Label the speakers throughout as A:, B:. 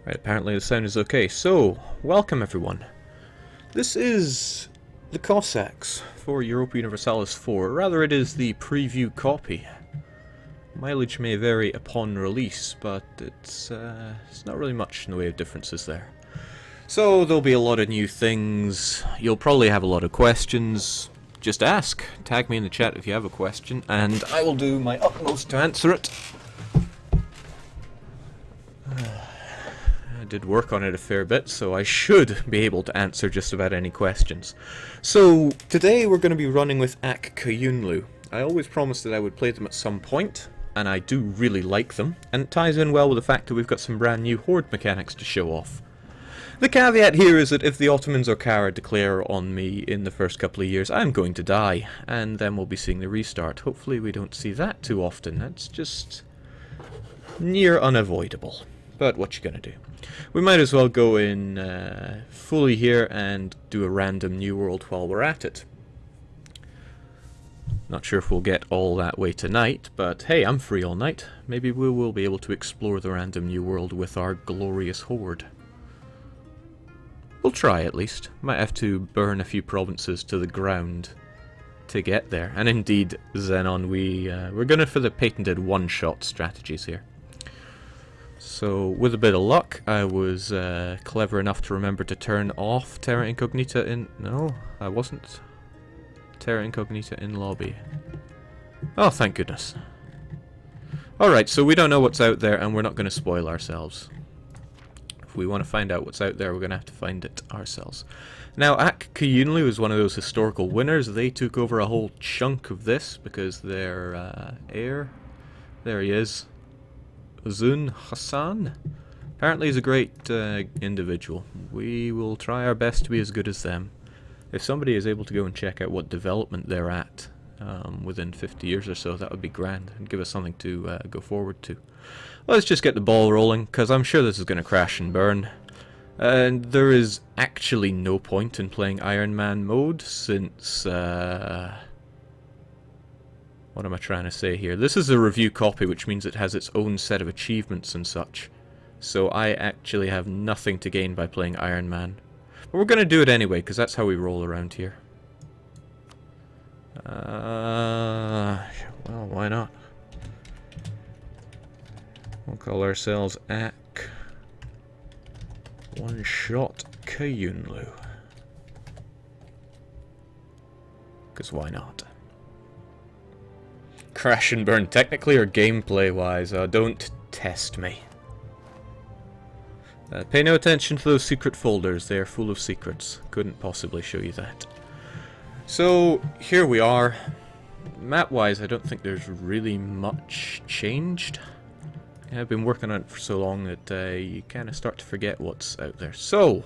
A: Right, apparently the sound is okay. So, welcome everyone. This is the Cossacks for Europa Universalis IV. Rather, it is the preview copy. Mileage may vary upon release, but it's not really much in the way of differences there. So, there'll be a lot of new things. You'll probably have a lot of questions. Just ask. Tag me in the chat if you have a question, and I will do my utmost to answer it. I did work on it a fair bit, so I should be able to answer just about any questions. So, today we're going to be running with Aq Qoyunlu. I always promised that I would play them at some point, and I do really like them, and it ties in well with the fact that we've got some brand new Horde mechanics to show off. The caveat here is that if the Ottomans or Kara declare on me in the first couple of years, I'm going to die, and then we'll be seeing the restart. Hopefully we don't see that too often. That's just near unavoidable. But what you gonna do? We might as well go in fully here and do a random new world while we're at it. Not sure if we'll get all that way tonight, but hey, I'm free all night. Maybe we will be able to explore the random new world with our glorious horde. We'll try at least. Might have to burn a few provinces to the ground to get there. And indeed, Xenon, we're going for the patented one-shot strategies here. So, with a bit of luck, I was clever enough to remember to turn off Terra Incognita in... No, I wasn't. Terra Incognita in lobby. Oh, thank goodness. Alright, so we don't know what's out there, and we're not going to spoil ourselves. If we want to find out what's out there, we're going to have to find it ourselves. Now, Aq Qoyunlu is one of those historical winners. They took over a whole chunk of this, because their heir... There he is. Zun Hassan apparently is a great individual. We will try our best to be as good as them. If somebody is able to go and check out what development they're at within 50 years or so, that would be grand and give us something to go forward to. Let's just get the ball rolling, because I'm sure this is going to crash and burn. And there is actually no point in playing Iron Man mode, since... what am I trying to say here? This is a review copy, which means it has its own set of achievements and such. So I actually have nothing to gain by playing Iron Man. But we're going to do it anyway, because that's how we roll around here. Well, why not? We'll call ourselves Aq One-Shot Qoyunlu. Because why not? Crash and burn technically or gameplay wise? Don't test me. Pay no attention to those secret folders, they are full of secrets. Couldn't possibly show you that. So, here we are. Map wise, I don't think there's really much changed. I've been working on it for so long that you kind of start to forget what's out there. So,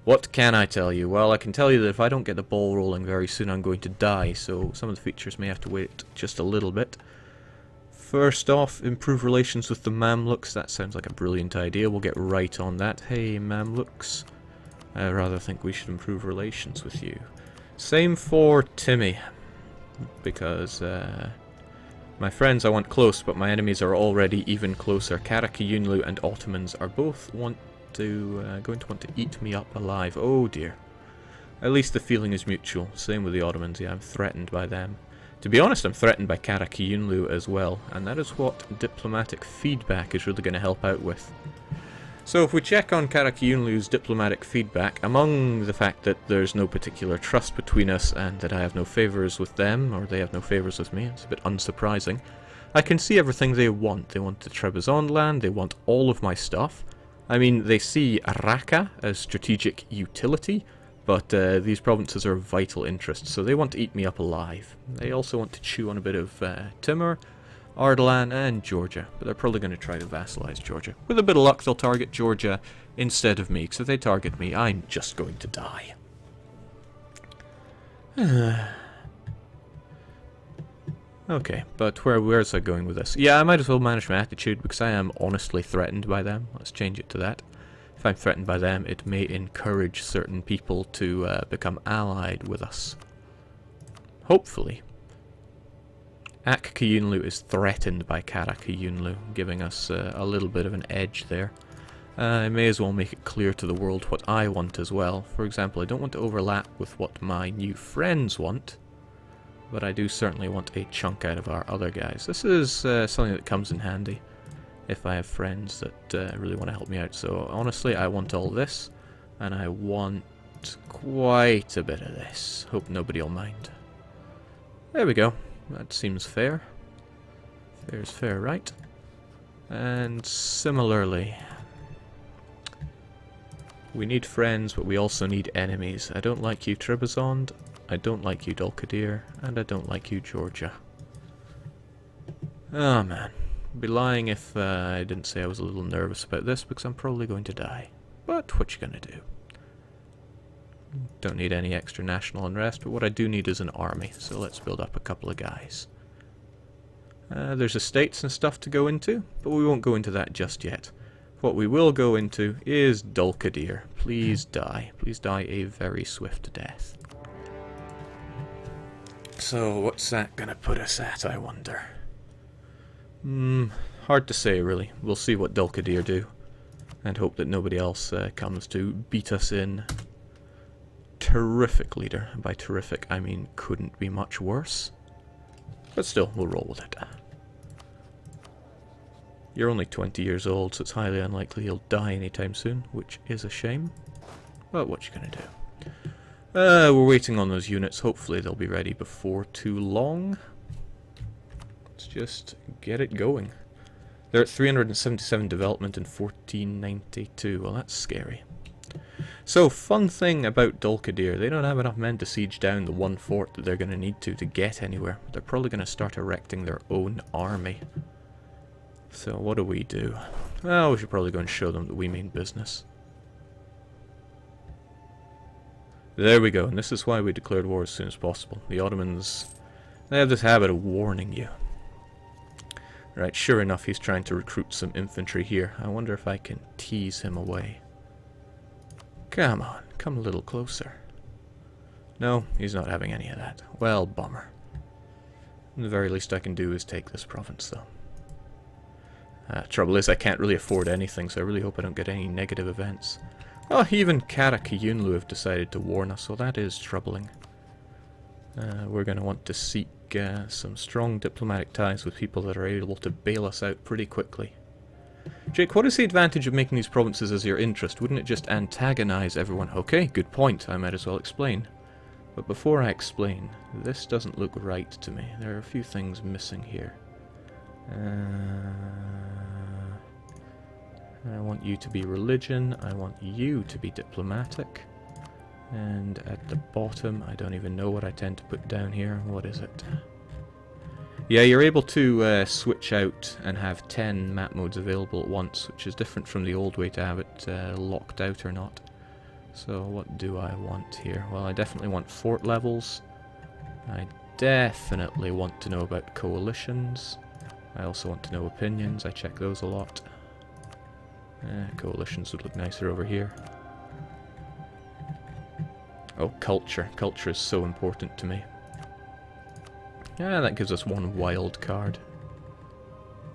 A: what can I tell you? Well, I can tell you that if I don't get the ball rolling very soon, I'm going to die, so some of the features may have to wait just a little bit. First off, improve relations with the Mamluks. That sounds like a brilliant idea. We'll get right on that. Hey, Mamluks. I rather think we should improve relations with you. Same for Timmy, because my friends I want close, but my enemies are already even closer. Aq Qoyunlu and Ottomans are both going to want to eat me up alive. Oh dear. At least the feeling is mutual. Same with the Ottomans. Yeah, I'm threatened by them. To be honest, I'm threatened by Aq Qoyunlu as well, and that is what diplomatic feedback is really going to help out with. So if we check on Aq Qoyunlu's diplomatic feedback, among the fact that there's no particular trust between us and that I have no favours with them, or they have no favours with me, it's a bit unsurprising, I can see everything they want. They want the Trebizond land, they want all of my stuff. I mean, they see Raqqa as strategic utility, but these provinces are of vital interest, so they want to eat me up alive. They also want to chew on a bit of Timur, Ardalan, and Georgia, but they're probably going to try to vassalize Georgia. With a bit of luck, they'll target Georgia instead of me, because if they target me, I'm just going to die. Okay, but where's I going with this? Yeah, I might as well manage my attitude, because I am honestly threatened by them. Let's change it to that. If I'm threatened by them, it may encourage certain people to become allied with us. Hopefully. Aq Qoyunlu is threatened by Aq Qoyunlu, giving us a little bit of an edge there. I may as well make it clear to the world what I want as well. For example, I don't want to overlap with what my new friends want, but I do certainly want a chunk out of our other guys. This is something that comes in handy if I have friends that really want to help me out. So honestly, I want all this, and I want quite a bit of this. Hope nobody will mind. There we go. That seems fair. Fair's fair, right? And similarly, we need friends, but we also need enemies. I don't like you, Trebizond. I don't like you, Dulkadir, and I don't like you, Georgia. Oh man, I'd be lying if I didn't say I was a little nervous about this, because I'm probably going to die. But what you gonna do? Don't need any extra national unrest, but what I do need is an army, so let's build up a couple of guys. There's estates and stuff to go into, but we won't go into that just yet. What we will go into is Dulkadir. Please die. Please die a very swift death. So, what's that gonna put us at, I wonder? Hard to say, really. We'll see what Dulkadir do, and hope that nobody else comes to beat us in. Terrific leader. By terrific, I mean couldn't be much worse. But still, we'll roll with it. You're only 20 years old, so it's highly unlikely he'll die anytime soon, which is a shame. But what you gonna do? We're waiting on those units. Hopefully they'll be ready before too long. Let's just get it going. They're at 377 development in 1492. Well, that's scary. So, fun thing about Dulkadir, they don't have enough men to siege down the one fort that they're going to need to get anywhere. They're probably going to start erecting their own army. So, what do? Well, we should probably go and show them that we mean business. There we go, and this is why we declared war as soon as possible. The Ottomans, they have this habit of warning you. Right, sure enough, he's trying to recruit some infantry here. I wonder if I can tease him away. Come on, come a little closer. No, he's not having any of that. Well, bummer. The very least I can do is take this province, though. Trouble is, I can't really afford anything, so I really hope I don't get any negative events. Oh, even Aq Qoyunlu have decided to warn us, so that is troubling. We're going to want to seek some strong diplomatic ties with people that are able to bail us out pretty quickly. Jake, what is the advantage of making these provinces as your interest? Wouldn't it just antagonize everyone? Okay, good point. I might as well explain. But before I explain, this doesn't look right to me. There are a few things missing here. I want you to be religion. I want you to be diplomatic. And at the bottom, I don't even know what I tend to put down here. What is it? Yeah, you're able to switch out and have 10 map modes available at once, which is different from the old way to have it locked out or not. So what do I want here? Well, I definitely want fort levels. I definitely want to know about coalitions. I also want to know opinions. I check those a lot. Coalitions would look nicer over here. Oh, culture. Culture is so important to me. Yeah, that gives us one wild card.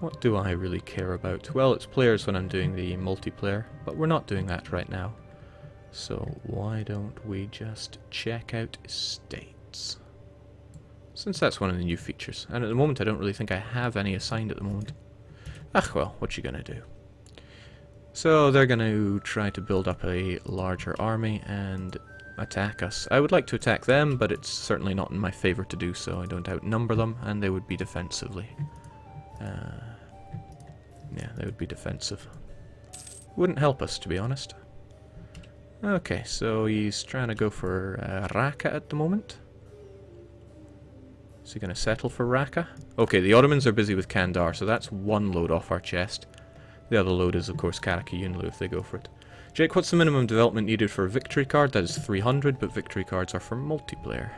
A: What do I really care about? Well, it's players when I'm doing the multiplayer, but we're not doing that right now. So why don't we just check out estates? Since that's one of the new features. And at the moment I don't really think I have any assigned at the moment. Ach well, what you gonna do? So they're gonna try to build up a larger army and attack us. I would like to attack them, but it's certainly not in my favor to do so. I don't outnumber them, and they would be defensively. Yeah, they would be defensive. Wouldn't help us, to be honest. Okay, so he's trying to go for Raqqa at the moment. Is he going to settle for Raqqa? Okay, the Ottomans are busy with Kandar, so that's one load off our chest. The other load is, of course, Aq Qoyunlu if they go for it. Jake, what's the minimum development needed for a victory card? That is 300, but victory cards are for multiplayer.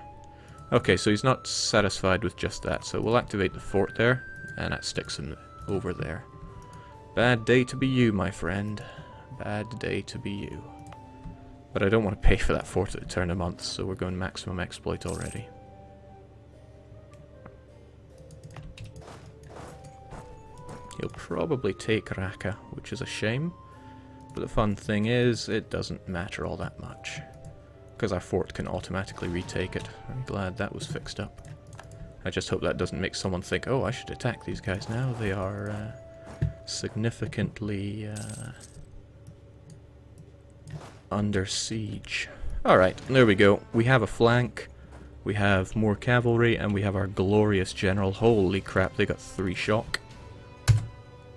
A: Okay, so he's not satisfied with just that, so we'll activate the fort there, and that sticks him over there. Bad day to be you, my friend. Bad day to be you. But I don't want to pay for that fort at the turn of month, so we're going maximum exploit already. He'll probably take Raqqa, which is a shame. But the fun thing is, it doesn't matter all that much. Because our fort can automatically retake it. I'm glad that was fixed up. I just hope that doesn't make someone think, oh, I should attack these guys now. They are significantly under siege. Alright, there we go. We have a flank, we have more cavalry, and we have our glorious general. Holy crap, they got 3 shock.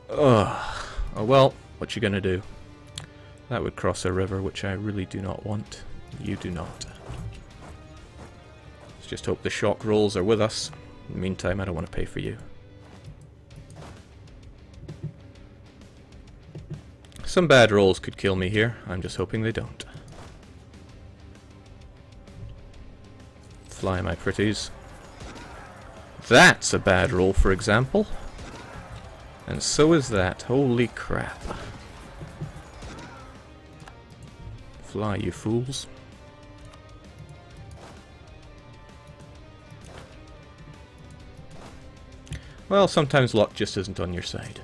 A: Ugh. Oh well, what you gonna do? That would cross a river, which I really do not want. You do not. Let's just hope the shock rolls are with us. In the meantime, I don't want to pay for you. Some bad rolls could kill me here. I'm just hoping they don't. Fly, my pretties. That's a bad roll, for example. And so is that. Holy crap. Fly, you fools. Well, sometimes luck just isn't on your side.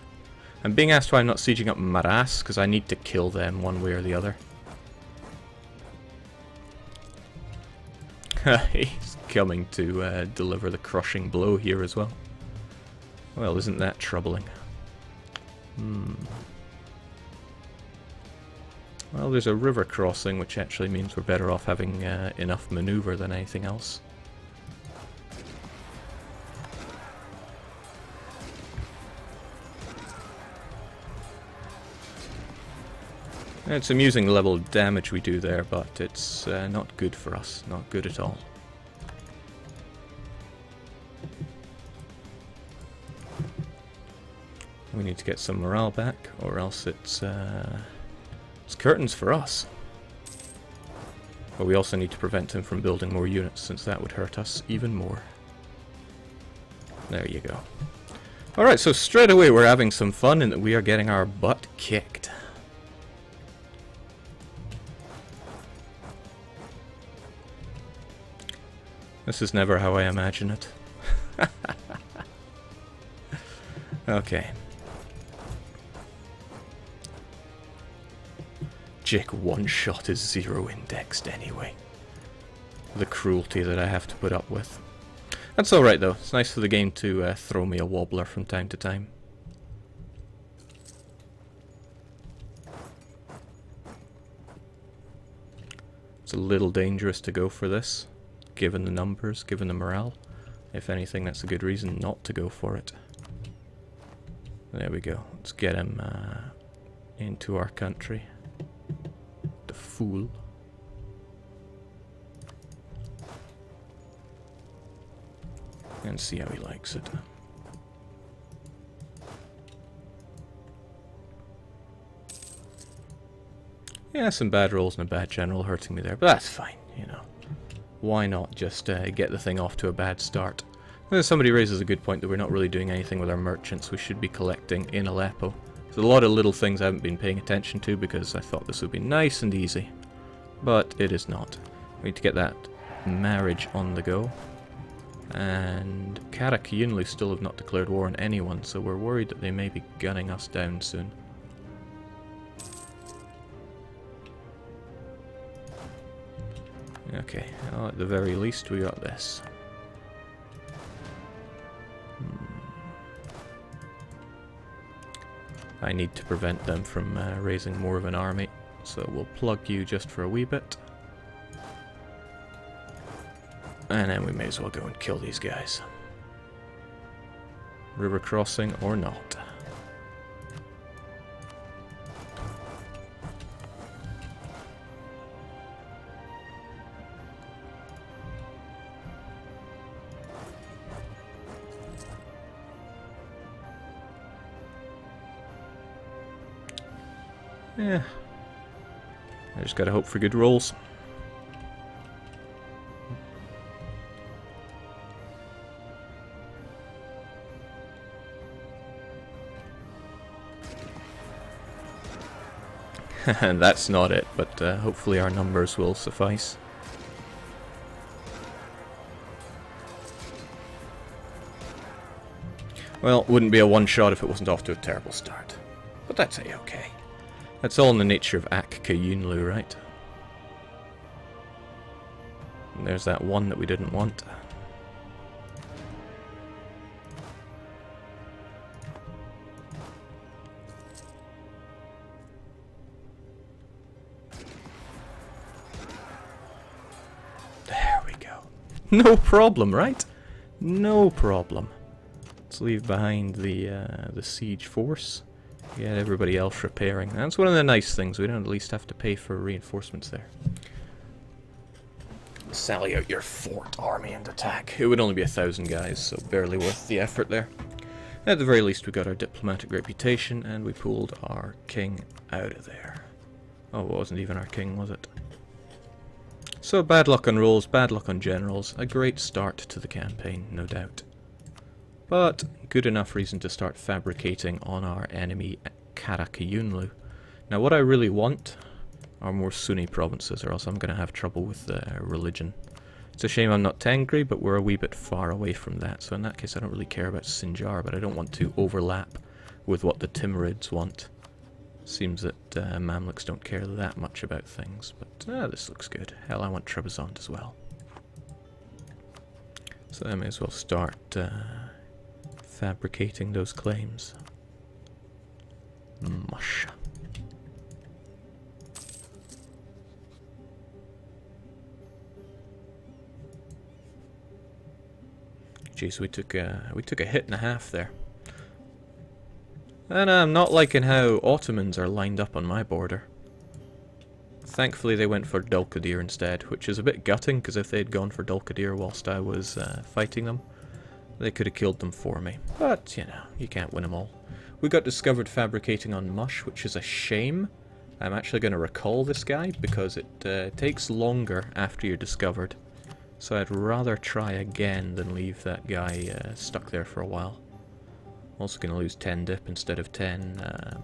A: I'm being asked why I'm not sieging up Maras, because I need to kill them one way or the other. He's coming to deliver the crushing blow here as well. Well, isn't that troubling? Well, there's a river crossing, which actually means we're better off having enough maneuver than anything else. It's amusing the level of damage we do there, but it's not good for us. Not good at all. We need to get some morale back, or else it's curtains for us. But we also need to prevent him from building more units, since that would hurt us even more. There you go. Alright, so straight away we're having some fun in that we are getting our butt kicked. This is never how I imagine it. Okay. Jake one-shot is 0 indexed anyway. The cruelty that I have to put up with. That's alright though. It's nice for the game to throw me a wobbler from time to time. It's a little dangerous to go for this, given the numbers, given the morale. If anything, that's a good reason not to go for it. There we go. Let's get him into our country. The fool. And see how he likes it. Yeah, some bad rolls and a bad general hurting me there, but that's fine, you know. Why not just get the thing off to a bad start? Somebody raises a good point that we're not really doing anything with our merchants. We should be collecting in Aleppo. There's a lot of little things I haven't been paying attention to because I thought this would be nice and easy. But it is not. We need to get that marriage on the go. And Aq Qoyunlu still have not declared war on anyone, so we're worried that they may be gunning us down soon. Okay, well, at the very least we got this. I need to prevent them from raising more of an army, so we'll plug you just for a wee bit. And then we may as well go and kill these guys. River crossing or not. Yeah. I just gotta hope for good rolls. And that's not it, but hopefully our numbers will suffice. Well, wouldn't be a one-shot if it wasn't off to a terrible start. But that's a-okay. That's all in the nature of Aq Qoyunlu, right? And there's that one that we didn't want. There we go. No problem, right? No problem. Let's leave behind the siege force. Get everybody else repairing. That's one of the nice things. We don't at least have to pay for reinforcements there. Sally out your fort army and attack. It would only be 1,000 guys, so barely worth the effort there. At the very least, we got our diplomatic reputation, and we pulled our king out of there. Oh, it wasn't even our king, was it? So bad luck on rolls, bad luck on generals. A great start to the campaign, no doubt. But good enough reason to start fabricating on our enemy Aq Qoyunlu. Now what I really want are more Sunni provinces, or else I'm going to have trouble with religion. It's a shame I'm not Tengri, but we're a wee bit far away from that, so in that case I don't really care about Sinjar, but I don't want to overlap with what the Timurids want. Seems that Mamluks don't care that much about things, but this looks good. Hell, I want Trebizond as well. So I may as well start fabricating those claims. Mush. Jeez, we took a hit and a half there. And I'm not liking how Ottomans are lined up on my border. Thankfully they went for Dulkadir instead, which is a bit gutting, because if they'd gone for Dulkadir whilst I was fighting them, they could have killed them for me. But, you know, you can't win them all. We got discovered fabricating on Mush, which is a shame. I'm actually going to recall this guy, because it takes longer after you're discovered. So I'd rather try again than leave that guy stuck there for a while. Also going to lose 10 dip instead of 10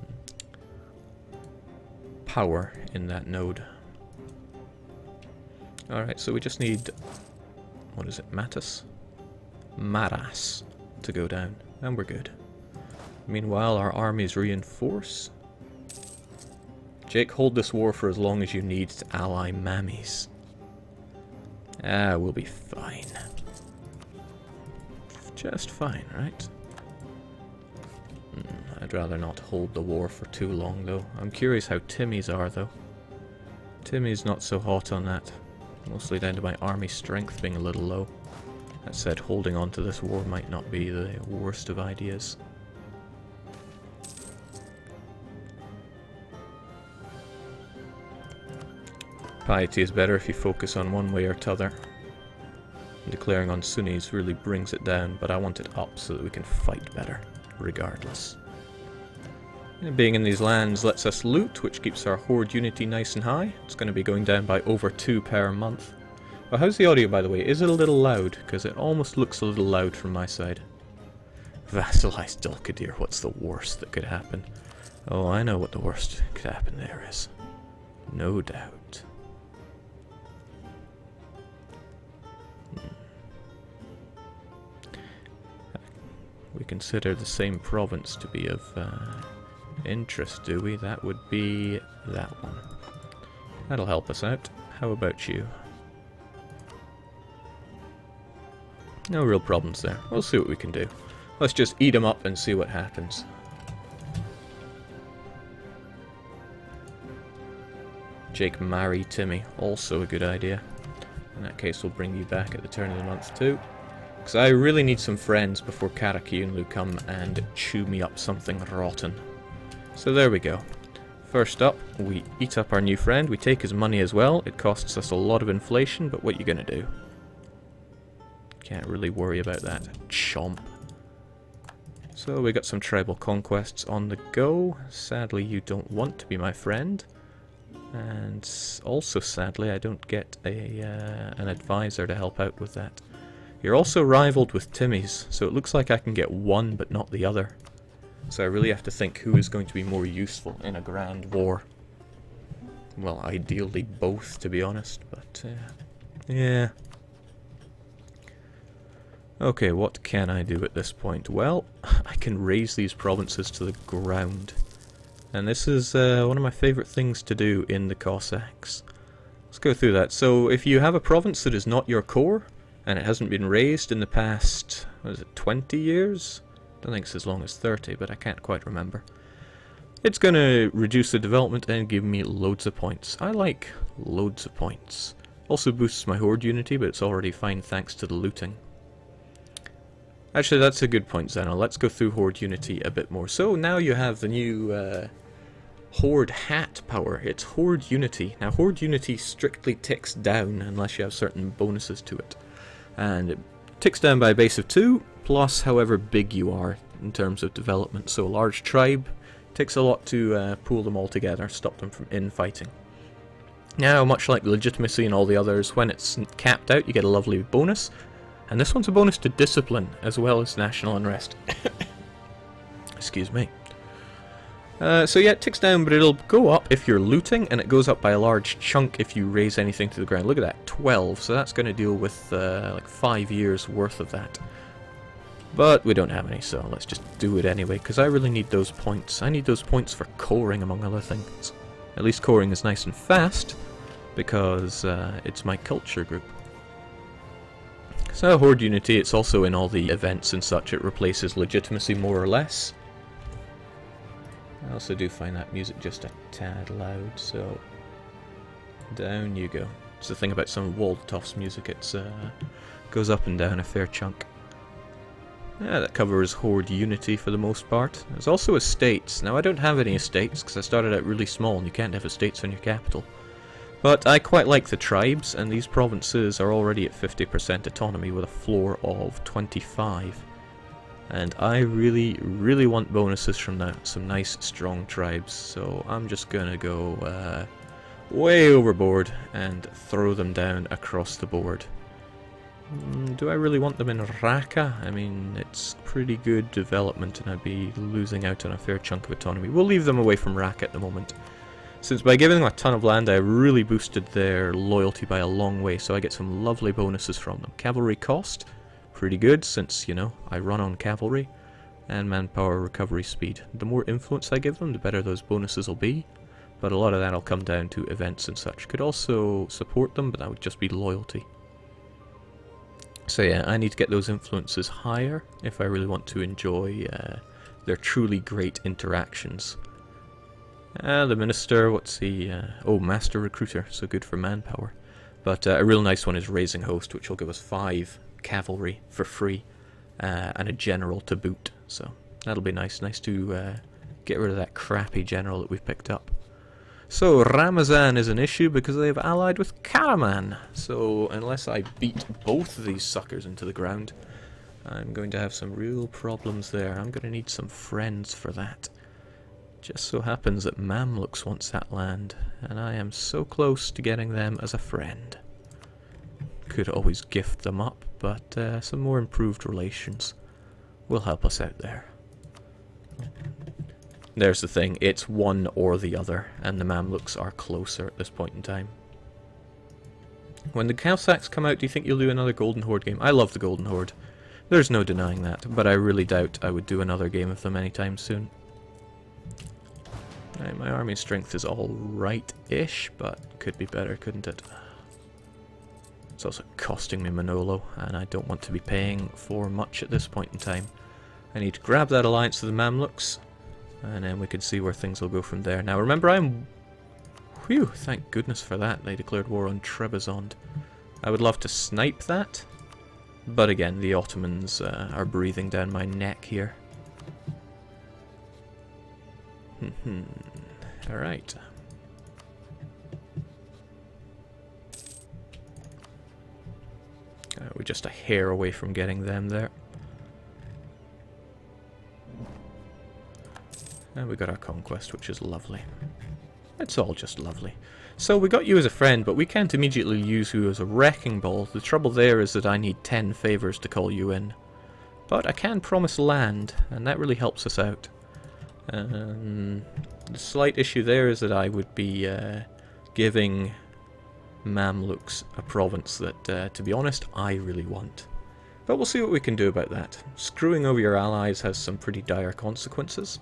A: power in that node. Alright, so we just need, what is it, Maras to go down, and we're good. Meanwhile, our armies reinforce. Jake, hold this war for as long as you need to ally Mammies. We'll be fine. Just fine, right? I'd rather not hold the war for too long, though. I'm curious how Timmy's are, though. Timmy's not so hot on that. Mostly down to my army strength being a little low. That said, holding on to this war might not be the worst of ideas. Piety is better if you focus on one way or t'other. Declaring on Sunnis really brings it down, but I want it up so that we can fight better, regardless. And being in these lands lets us loot, which keeps our Horde Unity nice and high. It's going to be going down by over 2 per month. But how's the audio, by the way? Is it a little loud? Because it almost looks a little loud from my side. Vassalized Dulkadir, what's the worst that could happen? Oh, I know what the worst that could happen there is. No doubt. We consider the same province to be of interest, do we? That would be that one. That'll help us out. How about you? No real problems there. We'll see what we can do. Let's just eat them up and see what happens. Jake marry Timmy. Also a good idea. In that case, we'll bring you back at the turn of the month too. Because I really need some friends before Aq Qoyunlu come and chew me up something rotten. So there we go. First up, we eat up our new friend. We take his money as well. It costs us a lot of inflation, but what you gonna do? Can't really worry about that. Chomp. So we got some tribal conquests on the go. Sadly, you don't want to be my friend. And also, sadly, I don't get an advisor to help out with that. You're also rivaled with Timmy's, so it looks like I can get one but not the other. So I really have to think who is going to be more useful in a grand war. Well, ideally both, to be honest, but yeah. Okay, what can I do at this point? Well, I can raise these provinces to the ground. And this is one of my favourite things to do in the Cossacks. Let's go through that. So if you have a province that is not your core, and it hasn't been raised in the past, what is it, 20 years? I don't think it's as long as 30, but I can't quite remember. It's going to reduce the development and give me loads of points. I like loads of points. Also boosts my Horde Unity, but it's already fine thanks to the looting. Actually, that's a good point, Zeno. Let's go through Horde Unity a bit more. So now you have the new Horde hat power. It's Horde Unity. Now Horde Unity strictly ticks down unless you have certain bonuses to it. And it ticks down by a base of 2, plus however big you are in terms of development. So a large tribe takes a lot to pool them all together, stop them from infighting. Now, much like Legitimacy and all the others, when it's capped out you get a lovely bonus. And this one's a bonus to discipline, as well as national unrest. Excuse me. So yeah, it ticks down, but it'll go up if you're looting, and it goes up by a large chunk if you raise anything to the ground. Look at that, 12, so that's going to deal with like 5 years worth of that. But we don't have any, so let's just do it anyway, because I really need those points. I need those points for coring, among other things. At least coring is nice and fast, because it's my culture group. So Horde Unity, it's also in all the events and such. It replaces Legitimacy more or less. I also do find that music just a tad loud, so down you go. It's the thing about some Waldtoff's music, it goes up and down a fair chunk. Yeah, that covers Horde Unity for the most part. There's also estates. Now I don't have any estates because I started out really small and you can't have estates on your capital. But I quite like the tribes, and these provinces are already at 50% autonomy with a floor of 25. And I really want bonuses from that, some nice strong tribes, so I'm just gonna go way overboard and throw them down across the board. Do I really want them in Raqqa? I mean, it's pretty good development and I'd be losing out on a fair chunk of autonomy. We'll leave them away from Raqqa at the moment, since by giving them a ton of land I really boosted their loyalty by a long way, so I get some lovely bonuses from them. Cavalry cost, pretty good, since, you know, I run on cavalry, and manpower recovery speed. The more influence I give them, the better those bonuses will be, but a lot of that will come down to events and such. Could also support them, but that would just be loyalty. So yeah, I need to get those influences higher if I really want to enjoy their truly great interactions. The minister, what's he? Oh, master recruiter, so good for manpower. But a real nice one is raising host, which will give us 5 cavalry for free, and a general to boot. So that'll be nice. Nice to get rid of that crappy general that we've picked up. So Ramazan is an issue because they have allied with Karaman. So unless I beat both of these suckers into the ground, I'm going to have some real problems there. I'm going to need some friends for that. Just so happens that Mamluks wants that land, and I am so close to getting them as a friend. Could always gift them up, but some more improved relations will help us out there. There's the thing, it's one or the other, and the Mamluks are closer at this point in time. When the Cossacks come out, do you think you'll do another Golden Horde game? I love the Golden Horde. There's no denying that, but I really doubt I would do another game of them anytime soon. Right, my army strength is all right-ish, but could be better, couldn't it? It's also costing me Manolo, and I don't want to be paying for much at this point in time. I need to grab that alliance with the Mamluks, and then we can see where things will go from there. Now remember, Whew, thank goodness for that. They declared war on Trebizond. I would love to snipe that, but again, the Ottomans are breathing down my neck here. Alright. We're just a hair away from getting them there. And we got our Conquest, which is lovely. It's all just lovely. So we got you as a friend, but we can't immediately use you as a wrecking ball. The trouble there is that I need 10 favours to call you in. But I can promise land, and that really helps us out. The slight issue there is that I would be giving Mamluks a province that, to be honest, I really want. But we'll see what we can do about that. Screwing over your allies has some pretty dire consequences.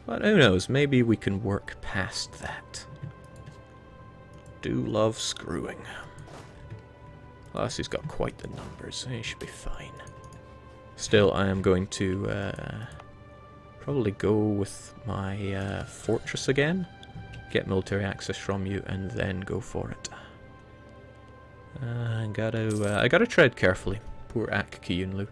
A: But who knows, maybe we can work past that. Do love screwing. Plus, he's got quite the numbers, he should be fine. Still, I am going to probably go with my fortress again, get military access from you, and then go for it. I gotta tread carefully. Poor Aq Qoyunlu.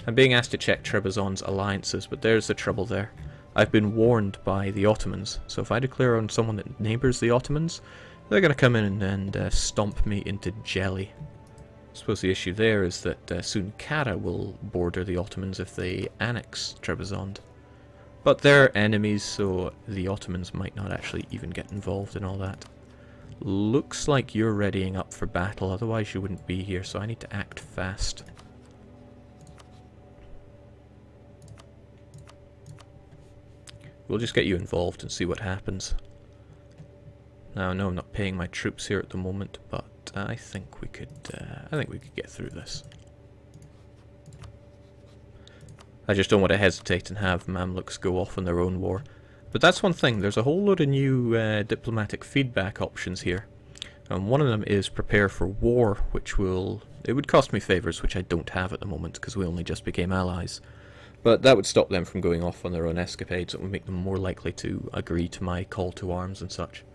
A: I'm being asked to check Trebizond's alliances, but there's the trouble there. I've been warned by the Ottomans, so if I declare on someone that neighbours the Ottomans, they're going to come in and stomp me into jelly. I suppose the issue there is that soon Kara will border the Ottomans if they annex Trebizond. But they're enemies, so the Ottomans might not actually even get involved in all that. Looks like you're readying up for battle, otherwise you wouldn't be here, so I need to act fast. We'll just get you involved and see what happens. Now, no, I'm not paying my troops here at the moment, but I think we could get through this. I just don't want to hesitate and have Mamluks go off on their own war. But that's one thing, there's a whole load of new diplomatic feedback options here. One of them is prepare for war, which it would cost me favours, which I don't have at the moment, because we only just became allies. But that would stop them from going off on their own escapades. It would make them more likely to agree to my call to arms and such.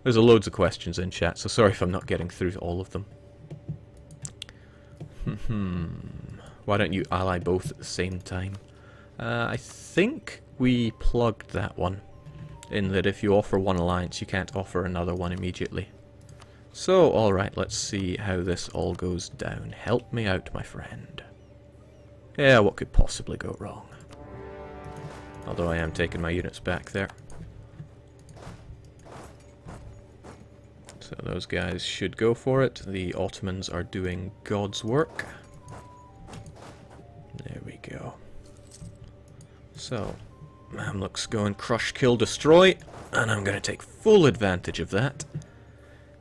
A: There's loads of questions in chat, so sorry if I'm not getting through to all of them. Why don't you ally both at the same time? I think we plugged that one, in that if you offer one alliance, you can't offer another one immediately. So, alright, let's see how this all goes down. Help me out, my friend. Yeah, what could possibly go wrong? Although I am taking my units back there. So those guys should go for it. The Ottomans are doing God's work. There we go. So, Mamluks go and crush, kill, destroy, and I'm going to take full advantage of that.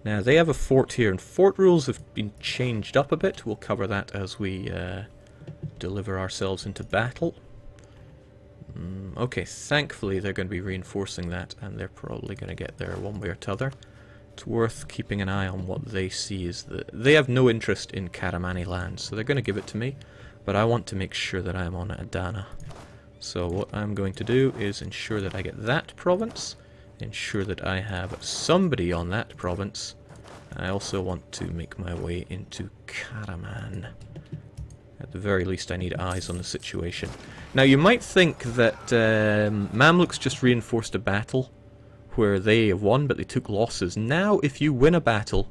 A: Now, they have a fort here, and fort rules have been changed up a bit. We'll cover that as we deliver ourselves into battle. Okay, thankfully they're going to be reinforcing that, and they're probably going to get there one way or t'other. It's worth keeping an eye on what they see is that they have no interest in Karamani land, so they're going to give it to me, but I want to make sure that I'm on Adana. So what I'm going to do is ensure that I get that province, ensure that I have somebody on that province. I also want to make my way into Karaman. At the very least, I need eyes on the situation. Now, you might think that Mamluks just reinforced a battle where they have won, but they took losses. Now, if you win a battle,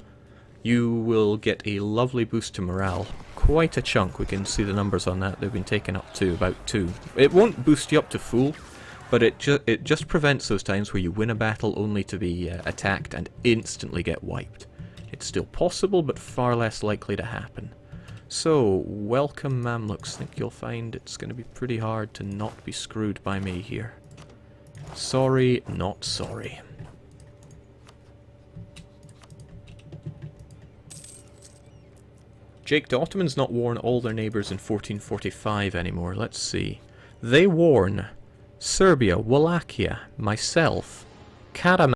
A: you will get a lovely boost to morale. Quite a chunk. We can see the numbers on that. They've been taken up to about 2. It won't boost you up to full, but it just prevents those times where you win a battle only to be attacked and instantly get wiped. It's still possible, but far less likely to happen. So, welcome Mamluks. Think you'll find it's going to be pretty hard to not be screwed by me here. Sorry, not sorry. Jake, the Ottomans not warn all their neighbours in 1445 anymore. Let's see. They warn Serbia, Wallachia, myself, Karaman.